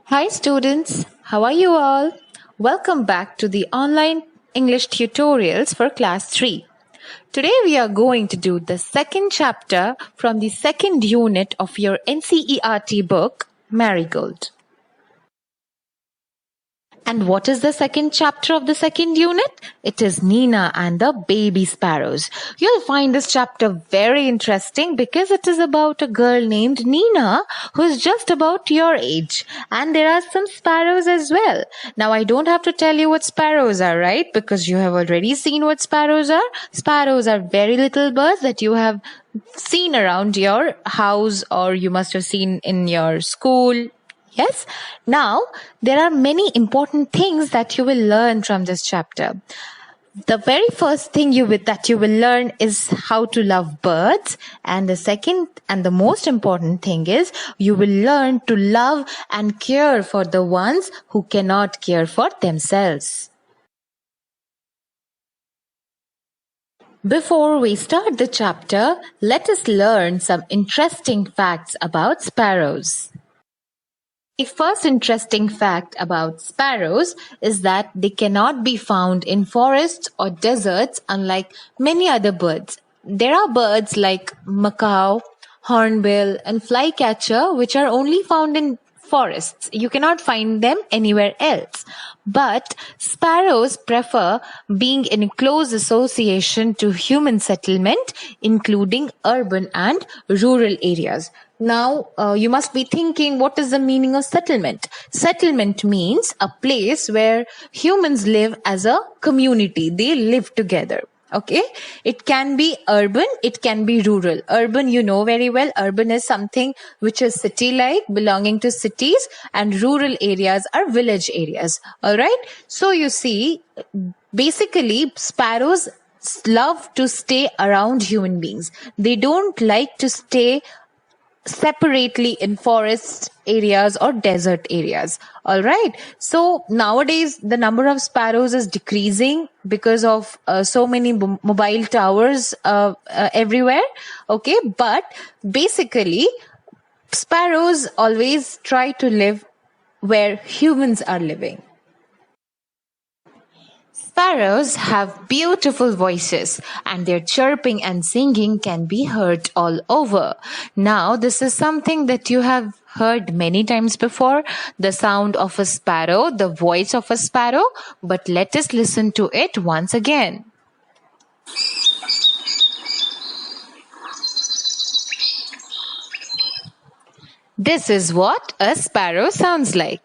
Hi students, how are you all? Welcome back to the online English tutorials for class 3. Today we are going to do the second chapter from the second unit of your NCERT book, Marigold. And what is the second chapter of the second unit? It is Nina and the Baby Sparrows. You'll find this chapter very interesting because it is about a girl named Nina who is just about your age. And there are some sparrows as well. Now I don't have to tell you what sparrows are, right? Because you have already seen what sparrows are. Sparrows are very little birds that you have seen around your house or you must have seen in your school. Yes. Now, there are many important things that you will learn from this chapter. The very first thing that you will learn is how to love birds. And the second and the most important thing is you will learn to love and care for the ones who cannot care for themselves. Before we start the chapter, let us learn some interesting facts about sparrows. The first interesting fact about sparrows is that they cannot be found in forests or deserts unlike many other birds. There are birds like macaw, hornbill and flycatcher which are only found in forests. You cannot find them anywhere else. But sparrows prefer being in close association to human settlement, including urban and rural areas. Now, you must be thinking, what is the meaning of settlement? Settlement means a place where humans live as a community. They live together. Okay, it can be urban, it can be rural. Urban, you know very well, urban is something which is city-like, belonging to cities, and rural areas are village areas. All right, so you see, basically, sparrows love to stay around human beings. They don't like to stay separately in forest areas or desert areas. All right. So nowadays the number of sparrows is decreasing because of so many mobile towers everywhere. Okay. But basically sparrows always try to live where humans are living. Sparrows have beautiful voices and their chirping and singing can be heard all over. Now, this is something that you have heard many times before, the sound of a sparrow, the voice of a sparrow, but let us listen to it once again. This is what a sparrow sounds like.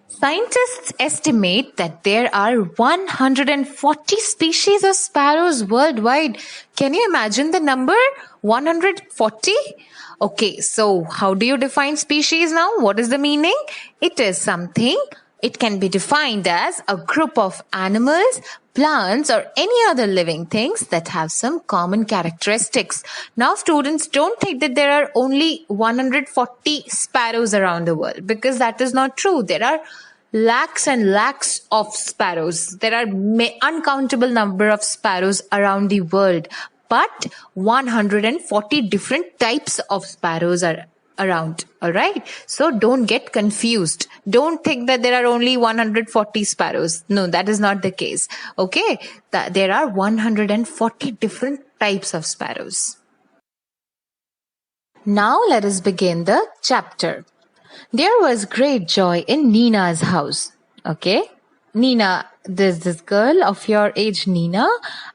Scientists estimate that there are 140 species of sparrows worldwide. Can you imagine the number? 140? Okay, so how do you define species now? What is the meaning? It can be defined as a group of animals, plants or any other living things that have some common characteristics. Now students, don't think that there are only 140 sparrows around the world because that is not true. There are lakhs and lakhs of sparrows. There are uncountable number of sparrows around the world, but 140 different types of sparrows are around. All right. So don't get confused. Don't think that there are only 140 sparrows. No, that is not the case. Okay. There are 140 different types of sparrows. Now let us begin the chapter. There was great joy in Nina's house. Okay. Nina, there's this girl of your age, Nina,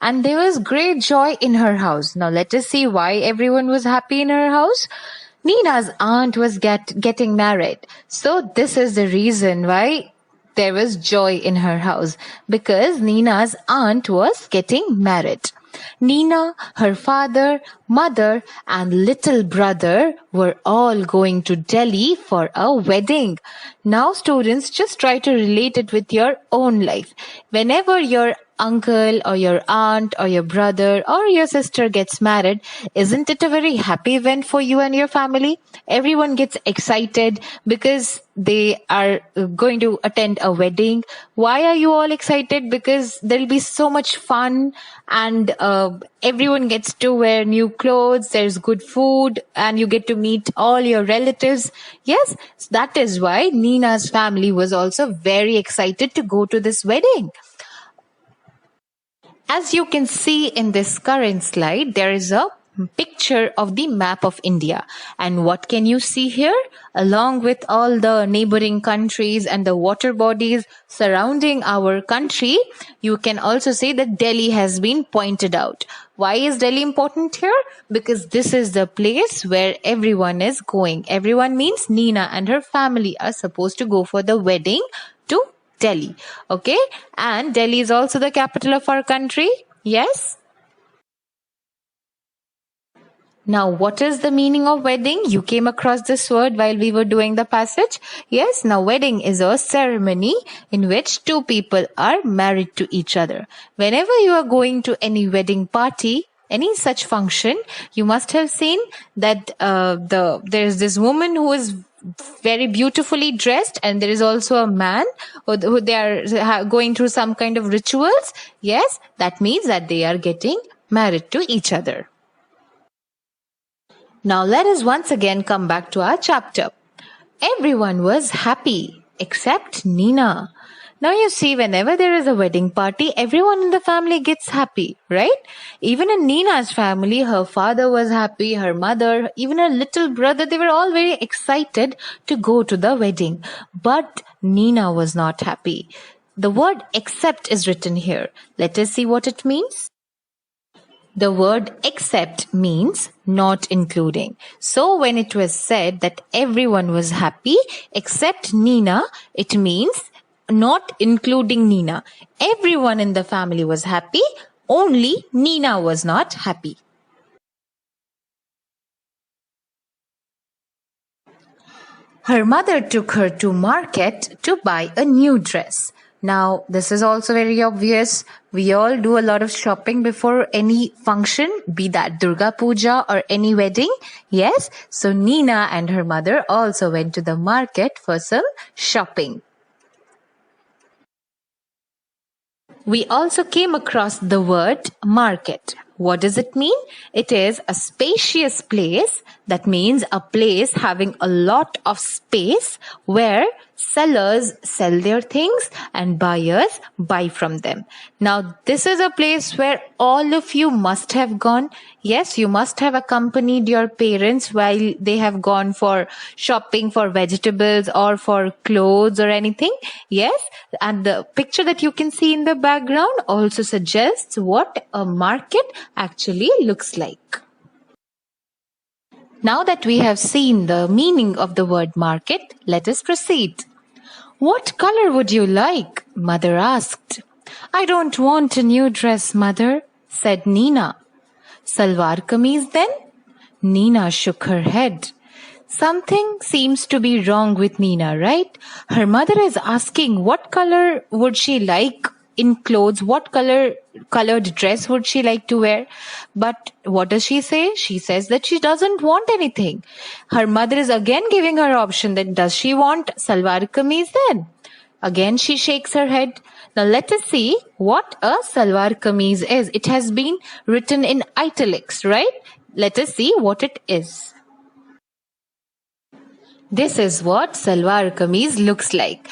and there was great joy in her house. Now let us see why everyone was happy in her house. Nina's aunt was getting married. So this is the reason why there was joy in her house, because Nina's aunt was getting married. Nina, her father, mother, and little brother were all going to Delhi for a wedding. Now, students, just try to relate it with your own life. Whenever your uncle or your aunt or your brother or your sister gets married, isn't it a very happy event for you and your family? Everyone gets excited because they are going to attend a wedding. Why are you all excited? Because there'll be so much fun, and everyone gets to wear new clothes, there's good food, and you get to meet all your relatives. Yes, that is why Nina's family was also very excited to go to this wedding. As you can see in this current slide, there is a picture of the map of India. And what can you see here? Along with all the neighboring countries and the water bodies surrounding our country, you can also see that Delhi has been pointed out. Why is Delhi important here? Because this is the place where everyone is going. Everyone means Nina and her family are supposed to go for the wedding to Delhi. Okay? And Delhi is also the capital of our country. Yes? Now, what is the meaning of wedding? You came across this word while we were doing the passage. Yes, now wedding is a ceremony in which two people are married to each other. Whenever you are going to any wedding party, any such function, you must have seen that there's this woman who is very beautifully dressed, and there is also a man who they are going through some kind of rituals. Yes, that means that they are getting married to each other. Now let us once again come back to our chapter. Everyone was happy except Nina. Now you see, whenever there is a wedding party, everyone in the family gets happy, right? Even in Nina's family, her father was happy, her mother, even her little brother, they were all very excited to go to the wedding. But Nina was not happy. The word except is written here. Let us see what it means. The word except means not including. So when it was said that everyone was happy except Nina, it means not including Nina. Everyone in the family was happy, only Nina was not happy. Her mother took her to market to buy a new dress. Now, this is also very obvious. We all do a lot of shopping before any function, be that Durga Puja or any wedding. Yes, so Nina and her mother also went to the market for some shopping. We also came across the word market. What does it mean? It is a spacious place. That means a place having a lot of space where sellers sell their things and buyers buy from them. Now, this is a place where all of you must have gone. Yes, you must have accompanied your parents while they have gone for shopping for vegetables or for clothes or anything. Yes, and the picture that you can see in the background also suggests what a market actually looks like. Now that we have seen the meaning of the word market, let us proceed. What color would you like? Mother asked. I don't want a new dress, Mother, said Nina. Salwar kameez then? Nina shook her head. Something seems to be wrong with Nina, right? Her mother is asking what color would she like in clothes, what colored dress would she like to wear? But what does she say? She says that she doesn't want anything. Her mother is again giving her option that does she want salwar kameez then? Again she shakes her head. Now let us see what a salwar kameez is. It has been written in italics, right? Let us see what it is. This is what salwar kameez looks like.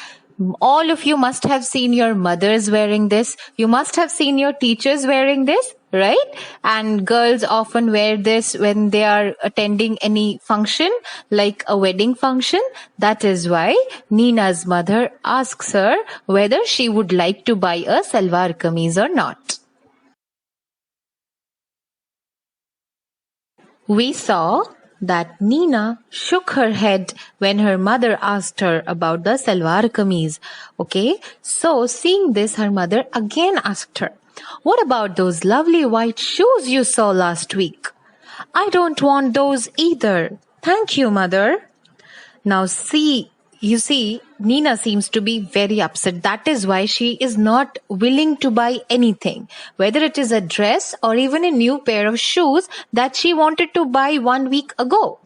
All of you must have seen your mothers wearing this. You must have seen your teachers wearing this, right? And girls often wear this when they are attending any function, like a wedding function. That is why Nina's mother asks her whether she would like to buy a salwar kameez or not. We saw that Nina shook her head when her mother asked her about the salwar kameez. Okay, so seeing this, her mother again asked her, what about those lovely white shoes you saw last week? I don't want those either. Thank you, Mother. Now see, you see, Nina seems to be very upset. That is why she is not willing to buy anything, whether it is a dress or even a new pair of shoes that she wanted to buy 1 week ago.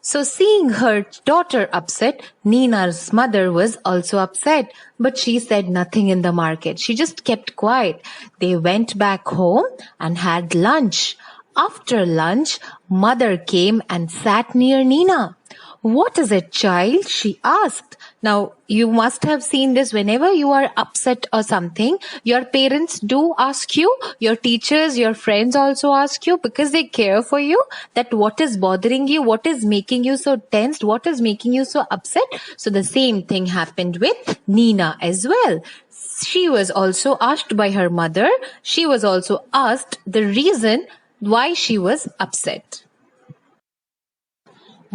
So seeing her daughter upset, Nina's mother was also upset, but she said nothing in the market. She just kept quiet. They went back home and had lunch. After lunch, mother came and sat near Nina. "What is it, child?" she asked. Now, you must have seen this whenever you are upset or something. Your parents do ask you, your teachers, your friends also ask you because they care for you, that what is bothering you, what is making you so tensed, what is making you so upset. So the same thing happened with Nina as well. She was also asked by her mother. She was also asked the reason why she was upset.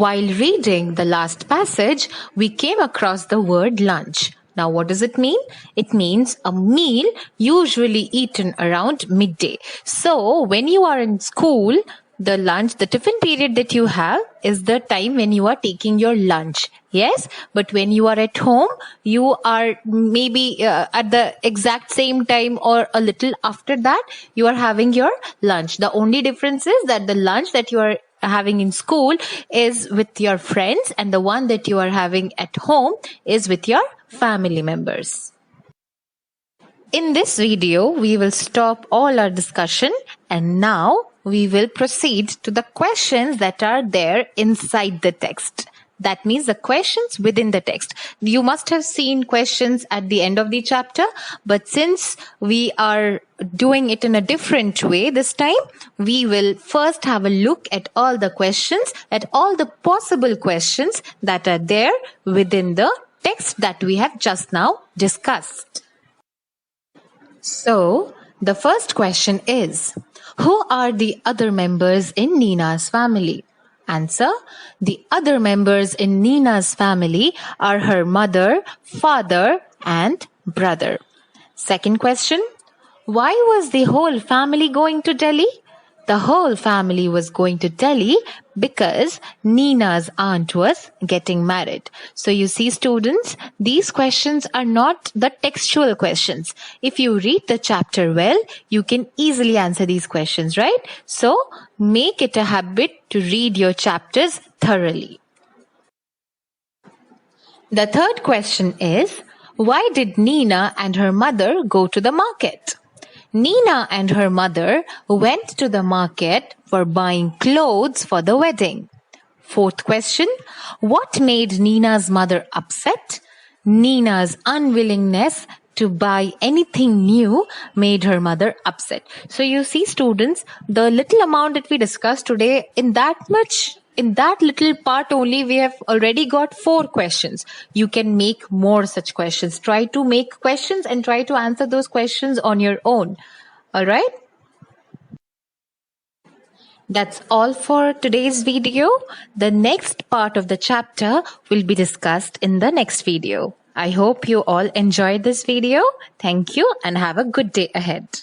While reading the last passage, we came across the word lunch. Now, what does it mean? It means a meal usually eaten around midday. So, when you are in school, the lunch, the tiffin period that you have is the time when you are taking your lunch. Yes, but when you are at home, you are maybe at the exact same time or a little after that, you are having your lunch. The only difference is that the lunch that you are having in school is with your friends, and the one that you are having at home is with your family members. In this video, we will stop all our discussion, and now we will proceed to the questions that are there inside the text. That means the questions within the text. You must have seen questions at the end of the chapter, but since we are doing it in a different way this time, we will first have a look at all the questions, at all the possible questions that are there within the text that we have just now discussed. So, the first question is, who are the other members in Nina's family? Answer: the other members in Nina's family are her mother, father, and brother. Second question: why was the whole family going to Delhi? The whole family was going to Delhi because Nina's aunt was getting married. So you see, students, these questions are not the textual questions. If you read the chapter well, you can easily answer these questions, right? So make it a habit to read your chapters thoroughly. The third question is, why did Nina and her mother go to the market? Nina and her mother went to the market for buying clothes for the wedding. Fourth question: what made Nina's mother upset? Nina's unwillingness to buy anything new made her mother upset. So you see, students, the little amount that we discussed today, in that little part only, we have already got 4 questions. You can make more such questions. Try to make questions and try to answer those questions on your own. All right? That's all for today's video. The next part of the chapter will be discussed in the next video. I hope you all enjoyed this video. Thank you and have a good day ahead.